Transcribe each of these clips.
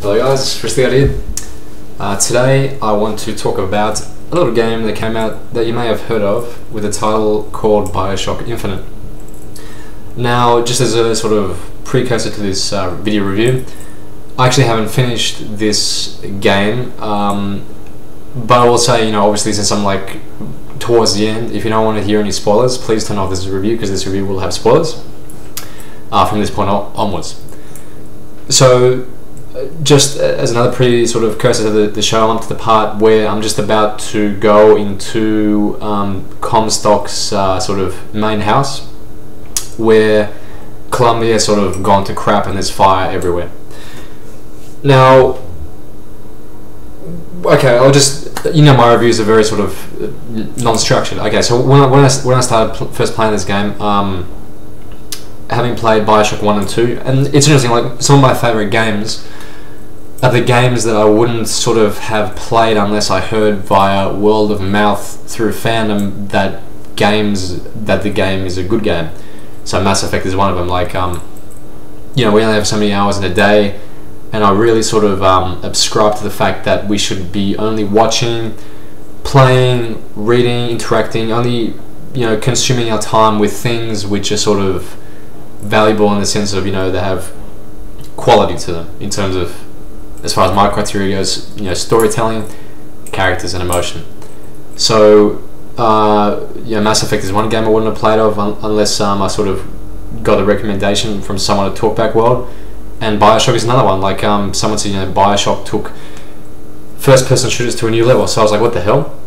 Hello guys, Forristicat here. Today I want to talk about a little game that came out that you may have heard of with a title called Bioshock Infinite. Now, just as a sort of precursor to this video review, I actually haven't finished this game, but I will say, obviously since I'm like towards the end, if you don't want to hear any spoilers, please turn off this review because this review will have spoilers from this point onwards. So, just as another sort of cursor to the show, I'm up to the part where I'm just about to go into Comstock's sort of main house, where Columbia has sort of gone to crap and there's fire everywhere. Now, okay, I'll just, my reviews are very sort of non-structured. Okay, so when I started first playing this game, having played Bioshock 1 and 2, and it's interesting, like some of my favourite games are the games that I wouldn't sort of have played unless I heard via word of mouth through fandom that the game is a good game. So Mass Effect is one of them. Like, we only have so many hours in a day, and I really sort of subscribe to the fact that we should be only watching, playing, reading, interacting, only consuming our time with things which are sort of valuable in the sense of they have quality to them in terms of, as far as my criteria goes, storytelling, characters, and emotion. So, Mass Effect is one game I wouldn't have played of unless I sort of got a recommendation from someone at Talkback World, and Bioshock is another one. Like someone said, Bioshock took first-person shooters to a new level. So I was like, what the hell?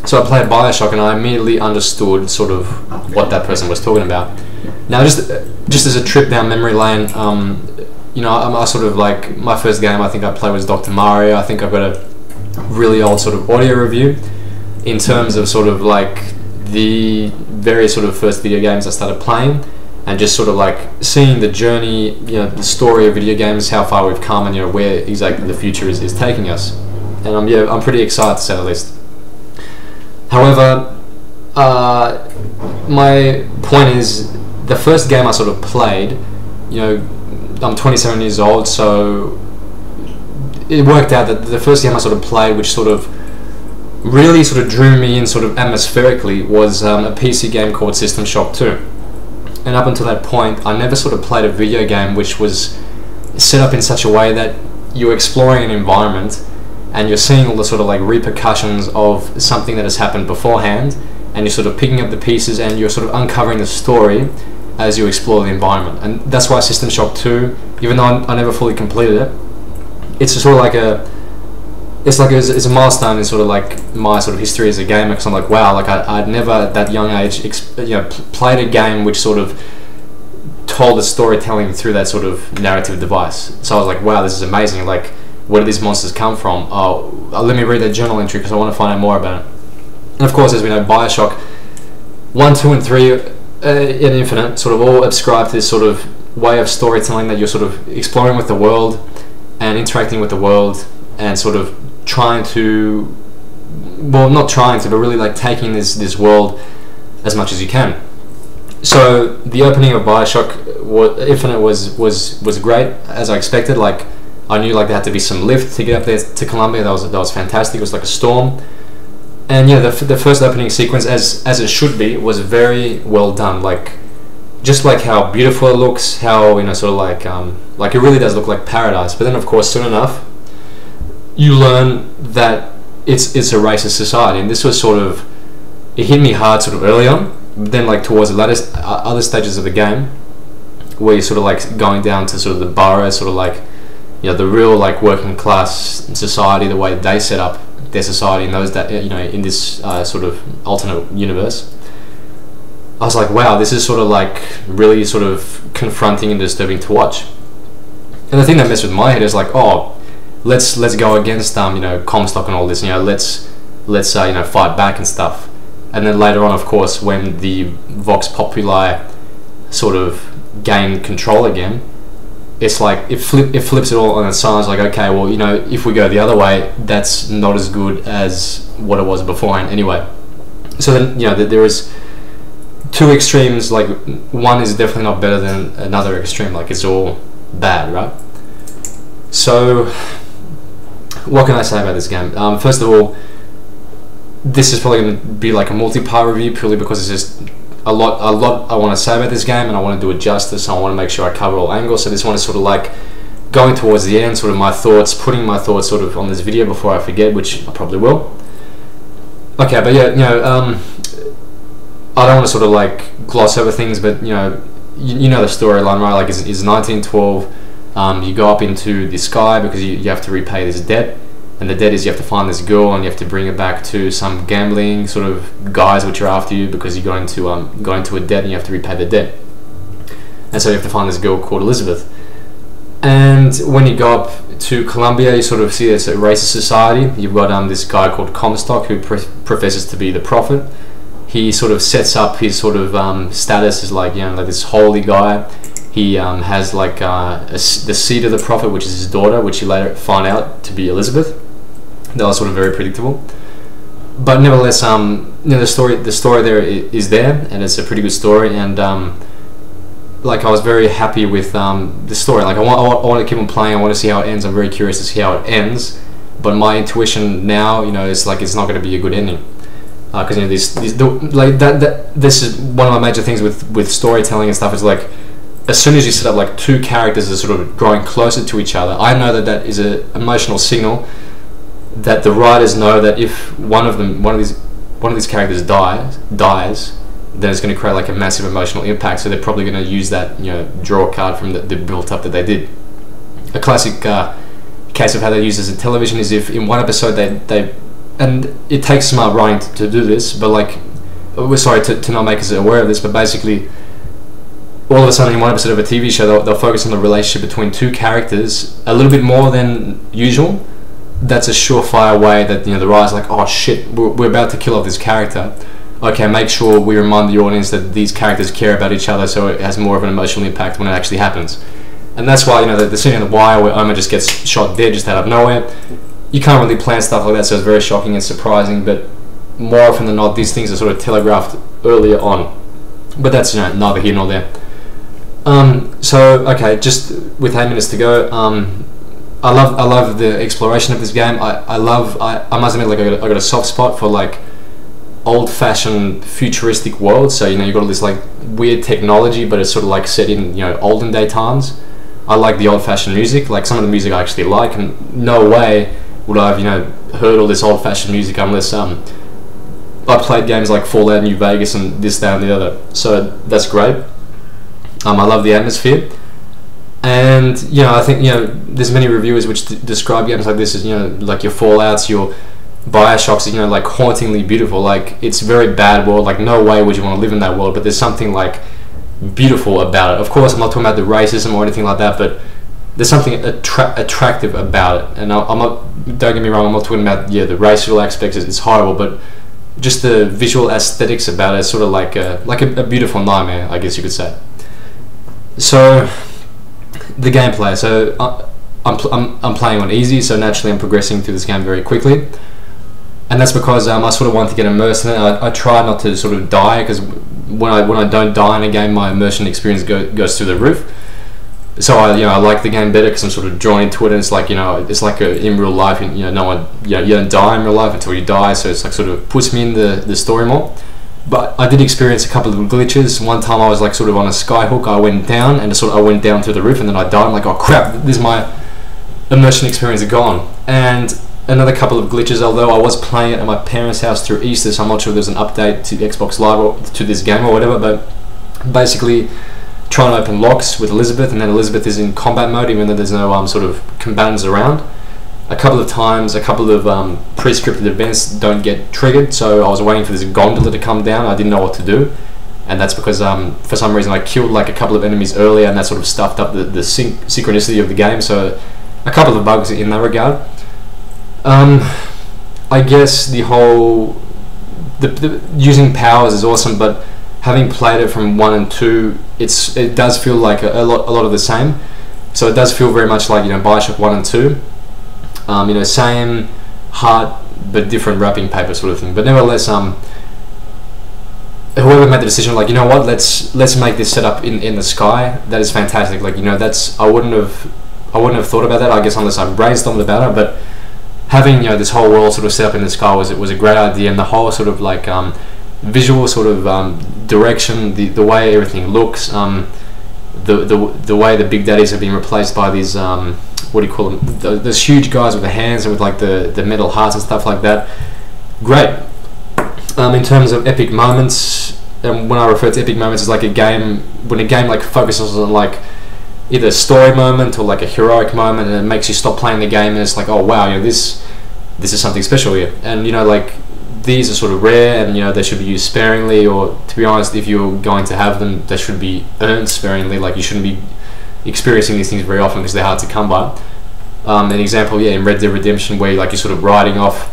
So I played Bioshock, and I immediately understood sort of what that person was talking about. Now, just as a trip down memory lane, I sort of like, my first game I think I played was Dr. Mario. I think I've got a really old sort of audio review in terms of sort of like the very sort of first video games I started playing, and just sort of like seeing the journey, the story of video games, how far we've come, and where exactly the future is taking us. And I'm pretty excited, to say the least. However, my point is, the first game I sort of played, I'm 27 years old, so it worked out that the first game I sort of played, which sort of really sort of drew me in sort of atmospherically, was a PC game called System Shock 2. And up until that point, I never sort of played a video game which was set up in such a way that you're exploring an environment and you're seeing all the sort of like repercussions of something that has happened beforehand, and you're sort of picking up the pieces and you're sort of uncovering the story as you explore the environment. And that's why System Shock 2, even though I never fully completed it, it's sort of like it's a milestone in sort of like my sort of history as a gamer, because I'm like, wow, like I'd never at that young age played a game which sort of told the storytelling through that sort of narrative device. So I was like, wow, this is amazing. Like, where did these monsters come from? Oh, let me read that journal entry because I want to find out more about it. And of course, as we know, Bioshock 1, 2, and 3 in Infinite sort of all ascribe to this sort of way of storytelling that you're sort of exploring with the world and interacting with the world and sort of trying to, well, not trying to, but really like taking this world as much as you can. So the opening of Bioshock Infinite was great, as I expected. Like, I knew like there had to be some lift to get up there to Columbia. That was fantastic. It was like a storm. And the first opening sequence, as it should be, was very well done. Like, just like how beautiful it looks, how sort of like it really does look like paradise. But then, of course, soon enough, you learn that it's a racist society, and this was sort of, it hit me hard sort of early on. But then, like towards the latter other stages of the game, where you're sort of like going down to sort of the borough, sort of like the real like working class society, the way they set up their society in those in this sort of alternate universe, I was like, wow, this is sort of like really sort of confronting and disturbing to watch. And the thing that messed with my head is like, oh, let's go against Comstock and all this, let's fight back and stuff. And then later on, of course, when the Vox Populi sort of gained control again, it's like it flips it all on its side. It's like, okay, well, if we go the other way, that's not as good as what it was beforehand anyway. So then, there is two extremes. Like, one is definitely not better than another extreme. Like, it's all bad, right? So, what can I say about this game? First of all, this is probably going to be like a multi-part review purely because it's just a lot I want to say about this game, and I want to do it justice. I want to make sure I cover all angles. So this one is sort of like going towards the end, sort of my thoughts, putting my thoughts sort of on this video before I forget, which I probably will. Okay, but yeah, I don't want to sort of like gloss over things, but you know the storyline, right? Like, it's 1912. You go up into the sky because you have to repay this debt, and the debt is you have to find this girl and you have to bring her back to some gambling sort of guys which are after you because you go into a debt and you have to repay the debt. And so you have to find this girl called Elizabeth. And when you go up to Colombia, you sort of see it's a racist society. You've got this guy called Comstock who professes to be the prophet. He sort of sets up his sort of status as like like this holy guy. He has like the seed of the prophet, which is his daughter, which you later find out to be Elizabeth. That was sort of very predictable, but nevertheless, the story there is there, and it's a pretty good story. And like, I was very happy with the story. Like, I want to keep on playing. I want to see how it ends. I'm very curious to see how it ends. But my intuition now, is like it's not going to be a good ending. Because this is one of my major things with storytelling and stuff. Is like, as soon as you set up like two characters that are sort of growing closer to each other, I know that is an emotional signal that the writers know that if one of these characters dies, then it's going to create like a massive emotional impact. So they're probably going to use that draw card from the built up that they did. A classic case of how they use this in television is if in one episode they and it takes smart writing to do this, but like, we're sorry to not make us aware of this, but basically all of a sudden in one episode of a TV show they'll focus on the relationship between two characters a little bit more than usual. That's a surefire way that the writer's like, oh shit, we're about to kill off this character. Okay, make sure we remind the audience that these characters care about each other, so it has more of an emotional impact when it actually happens. And that's why the scene in The Wire where Homer just gets shot dead just out of nowhere, you can't really plan stuff like that, so it's very shocking and surprising. But more often than not, these things are sort of telegraphed earlier on. But that's neither here nor there. So okay, just with 8 minutes to go, I love the exploration of this game. I must admit, like, I got a soft spot for like old-fashioned futuristic worlds. So you've got all this like weird technology, but it's sort of like set in olden day times. I like the old-fashioned music. Like, some of the music I actually like, and no way would I have heard all this old-fashioned music unless I played games like Fallout New Vegas and this, that, and the other. So that's great. I love the atmosphere. And I think there's many reviewers which describe games like this as like your Fallouts, your Bioshocks, like hauntingly beautiful. Like, it's a very bad world. Like, no way would you want to live in that world. But there's something like beautiful about it. Of course, I'm not talking about the racism or anything like that, but there's something attractive about it. And I'm not. Don't get me wrong. I'm not talking about the racial aspects. It's horrible, but just the visual aesthetics about it is sort of like a beautiful nightmare, I guess you could say. So, the gameplay. So I'm playing on easy, so naturally I'm progressing through this game very quickly, and that's because I sort of want to get immersed in it. I try not to sort of die, because when I don't die in a game, my immersion experience goes through the roof. So I like the game better because I'm sort of drawn into it, and it's like it's like in real life. No one you don't die in real life until you die, so it's like sort of puts me in the story more. But I did experience a couple of glitches. One time I was like sort of on a skyhook. I went down, and I went down through the roof, and then I died. I'm like, oh crap, this is my immersion experience gone. And another couple of glitches, although I was playing it at my parents' house through Easter, so I'm not sure if there's an update to Xbox Live or to this game or whatever, but basically trying to open locks with Elizabeth, and then Elizabeth is in combat mode even though there's no sort of combatants around. A couple of times, a couple of pre-scripted events don't get triggered, so I was waiting for this gondola to come down. I didn't know what to do, and that's because for some reason I killed like a couple of enemies earlier, and that sort of stuffed up the synchronicity of the game. So a couple of bugs in that regard. I guess the whole the using powers is awesome, but having played it from 1 and 2, it does feel like a lot of the same. So it does feel very much like Bioshock 1 and 2. Same heart but different wrapping paper sort of thing. But nevertheless, whoever made the decision, like, let's make this setup in the sky. That is fantastic. Like, I wouldn't have I wouldn't have thought about that, I guess, unless I brainstormed about it. But having, you know, this whole world sort of set up in the sky was a great idea, and the whole sort of like visual sort of direction, the way everything looks, the way the Big Daddies have been replaced by these what do you call them? Those huge guys with the hands and with like the metal hearts and stuff like that. Great. In terms of epic moments, and when I refer to epic moments, it's like when a game like focuses on like either a story moment or like a heroic moment, and it makes you stop playing the game, and it's like, oh wow, you know, this is something special here. And you know, like, these are sort of rare, and you know, they should be used sparingly, or to be honest, if you're going to have them, they should be earned sparingly. Like, you shouldn't be experiencing these things very often because they're hard to come by. An example, yeah, in Red Dead Redemption, where you're sort of riding off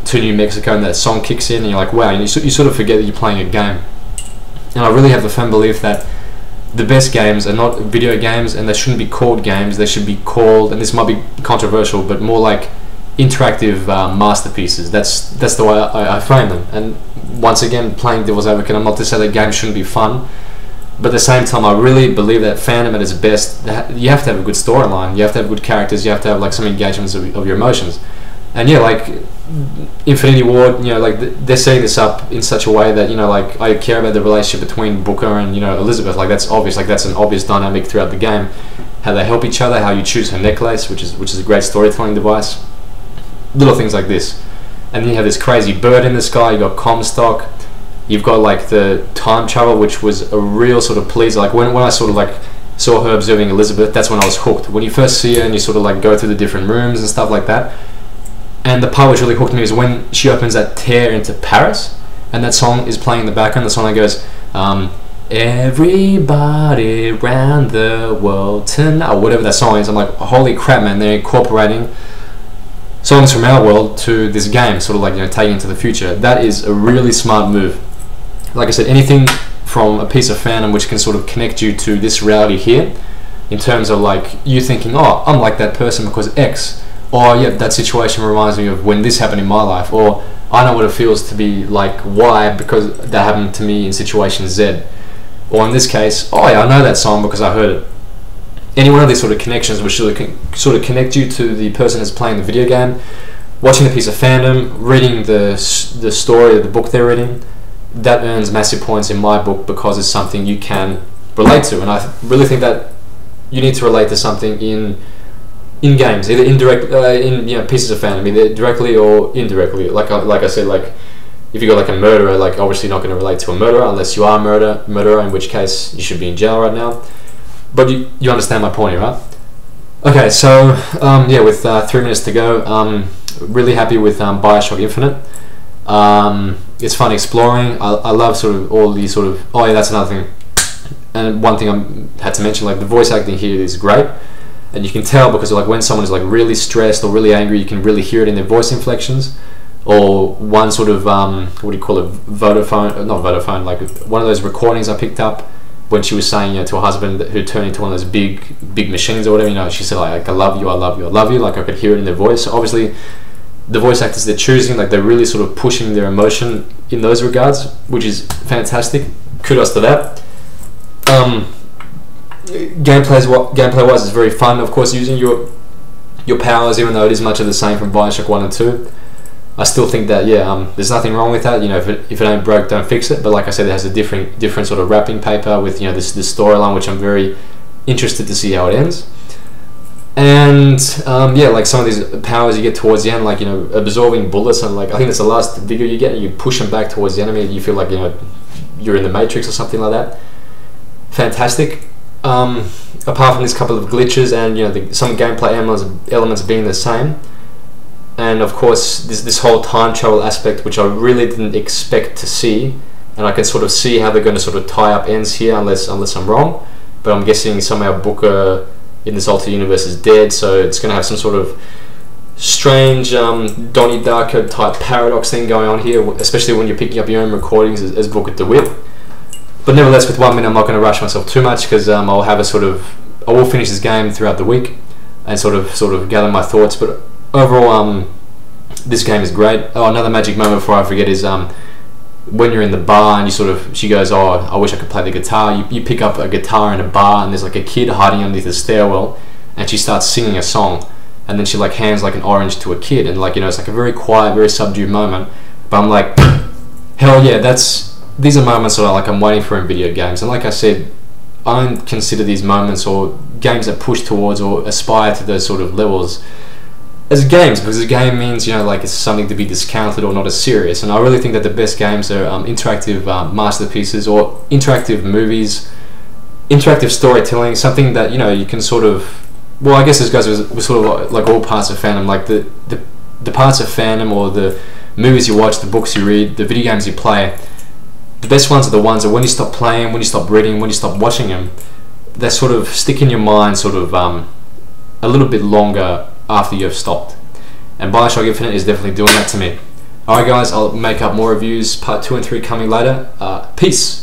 to New Mexico and that song kicks in, and you're like, wow, and you sort of forget that you're playing a game. And I really have the firm belief that the best games are not video games, and they shouldn't be called games. They should be called, and this might be controversial, but more like interactive masterpieces. That's the way I frame them. And once again, playing devil's advocate, I'm not to say that games shouldn't be fun, but at the same time, I really believe that fandom at its best, you have to have a good storyline, you have to have good characters, you have to have like some engagements of your emotions. And yeah, like Infinity Ward, you know, like they're setting this up in such a way that, you know, like, I care about the relationship between Booker and, you know, Elizabeth. Like, that's obvious. Like, that's an obvious dynamic throughout the game. How they help each other, how you choose her necklace, which is a great storytelling device. Little things like this. And then you have this crazy bird in the sky. You got Comstock. You've got like the time travel, which was a real sort of pleaser. Like when I sort of like saw her observing Elizabeth, that's when I was hooked. When you first see her and you sort of like go through the different rooms and stuff like that. And the part which really hooked me is when she opens that tear into Paris, and that song is playing in the background. The song that goes, everybody around the world tonight, or whatever that song is. I'm like, holy crap, man! They're incorporating songs from our world to this game, sort of like, you know, taking it to the future. That is a really smart move. Like I said, anything from a piece of fandom which can sort of connect you to this reality here, in terms of like you thinking, oh, I'm like that person because X, or yeah, that situation reminds me of when this happened in my life, or I know what it feels to be like Y because that happened to me in situation Z, or in this case, oh yeah, I know that song because I heard it. Any one of these sort of connections which sort of connect you to the person that's playing the video game, watching the piece of fandom, reading the story of the book they're reading, that earns massive points in my book because it's something you can relate to. And I really think that you need to relate to something in games, either in you know, pieces of fandom, either directly or indirectly. Like I said, like if you got like a murderer, like obviously not going to relate to a murderer unless you are a murderer, in which case you should be in jail right now. But you understand my point here, right? Okay, so yeah, with 3 minutes to go, really happy with Bioshock Infinite. It's fun exploring. I love sort of all these sort of, oh yeah, that's another thing. And one thing I had to mention, like the voice acting here is great, and you can tell because like when someone is like really stressed or really angry, you can really hear it in their voice inflections. Or one sort of what do you call it, Vodafone, not Vodafone, like one of those recordings I picked up when she was saying, you know, to her husband who turned into one of those big machines or whatever, you know, she said like, I love you, I love you, I love you. Like I could hear it in their voice. So obviously the voice actors they're choosing, like they're really sort of pushing their emotion in those regards, which is fantastic. Kudos to that. Gameplay wise is very fun. Of course, using your powers, even though it is much of the same from Bioshock 1 and 2, I still think that there's nothing wrong with that. You know, if it ain't broke, don't fix it. But like I said, it has a different sort of wrapping paper with, you know, this storyline, which I'm very interested to see how it ends. And yeah, like some of these powers you get towards the end, like, you know, absorbing bullets, and like I think that's the last video you get, and you push them back towards the enemy, and you feel like, you know, you're in the Matrix or something like that. Fantastic. Apart from this couple of glitches and, you know, some gameplay elements being the same, and of course this whole time travel aspect, which I really didn't expect to see, and I can sort of see how they're going to sort of tie up ends here, unless I'm wrong. But I'm guessing somehow Booker in this alternate universe is dead, so it's going to have some sort of strange Donnie Darko type paradox thing going on here, especially when you're picking up your own recordings as Booker DeWitt. But nevertheless, with 1 minute, I'm not going to rush myself too much, because I will finish this game throughout the week and sort of gather my thoughts. But overall, this game is great. Oh, another magic moment before I forget is when you're in the bar and she goes, oh, I wish I could play the guitar. You pick up a guitar in a bar, and there's like a kid hiding underneath the stairwell, and she starts singing a song, and then she like hands like an orange to a kid, and like, you know, it's like a very quiet, very subdued moment. But I'm like, hell yeah, these are moments that I'm waiting for in video games. And like I said, I don't consider these moments or games that push towards or aspire to those sort of levels as games, because a game means, you know, like it's something to be discounted or not as serious. And I really think that the best games are interactive masterpieces or interactive movies, interactive storytelling, something that, you know, you can sort of, well, I guess this goes with sort of like all parts of fandom, like the parts of fandom or the movies you watch, the books you read, the video games you play. The best ones are the ones that when you stop playing, when you stop reading, when you stop watching them, they sort of stick in your mind sort of a little bit longer after you've stopped. And Bioshock Infinite is definitely doing that to me. Alright guys, I'll make up more reviews, part 2 and 3 coming later. Peace!